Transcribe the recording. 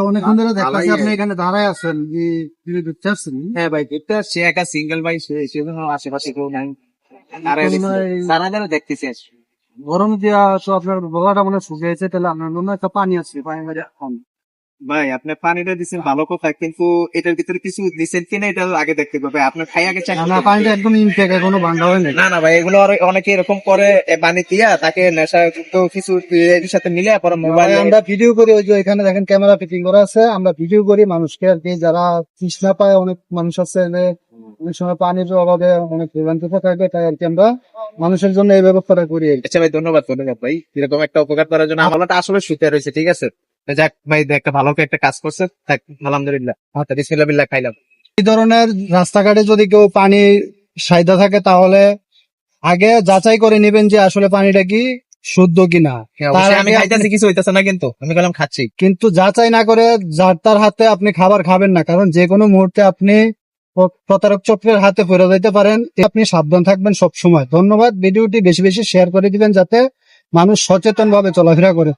অনেকক্ষণ ধরে দেখতেছি আপনি এখানে দাঁড়ায় আছেন, ঘুরতে আসছেন। হ্যাঁ ভাই, ঘুরতে আসছি, একা সিঙ্গেল ভাই, সেজন্য আশেপাশে কেউ নাই, তারা দেখতেছি আসছি। গরম দিয়া তো আপনার গলাটা মনে হয় শুকিয়েছে, তাহলে আপনার মনে হয় একটা পানি আছে, পানি খান। ভাই আপনি পানিটা দিচ্ছেন ভালো কথা, কিন্তু এটার ভিতরে কিছু দিচ্ছেন কিনা এটা আগে দেখতে হবে। আপনার খাই আগে চেক না, পানিটা একদম ইনটেক, এখনো ভাঙা হয় নাই। না না ভাই, এগুলো অনেকে এরকম করে, পানি দিয়া তাকে নেশাযুক্ত কিছু এর সাথে মিলে পরে মোবাইল। আমরা ভিডিও করি, ওই যে এখানে দেখেন ক্যামেরা ফিটিং করা আছে, আমরা ভিডিও করি মানুষকে আর কি, যারা তৃষ্ণা পায়, অনেক মানুষ আছে অনেক সময় পানির অভাবে অনেক ভোগান্তি থাকে, তাই আর কি আমরা মানুষের জন্য এই ব্যবস্থাটা করি। আচ্ছা ভাই, ধন্যবাদ ভাই, এরকম একটা উপকার করার জন্য। আমার আসলে শুতে রয়েছে, ঠিক আছে। যাক ভাই, একটা ভালো একটা কাজ করছে, আলহামদুলিল্লাহ। বিসমিল্লাহ বিল্লাহ খাইলাম। এই ধরনের রাস্তাঘাটে যদি কেউ পানি চাহিদা থাকে, তাহলে আগে যাচাই করে নেবেন যে আসলে পানিটা কি শুদ্ধ কিনা। আমি খাইতেছি, কিছু হইতেছে না, কিন্তু আমি বললাম খাচ্ছি। কিন্তু যাচাই না করে যার তার হাতে আপনি খাবার খাবেন না, কারণ যে কোনো মুহূর্তে আপনি প্রতারক চক্রের হাতে পড়ে যেতে পারেন। আপনি সাবধান থাকবেন সব সময়। ধন্যবাদ। ভিডিওটি বেশি বেশি শেয়ার করে দিবেন, যাতে মানুষ সচেতন ভাবে চলাফেরা করে।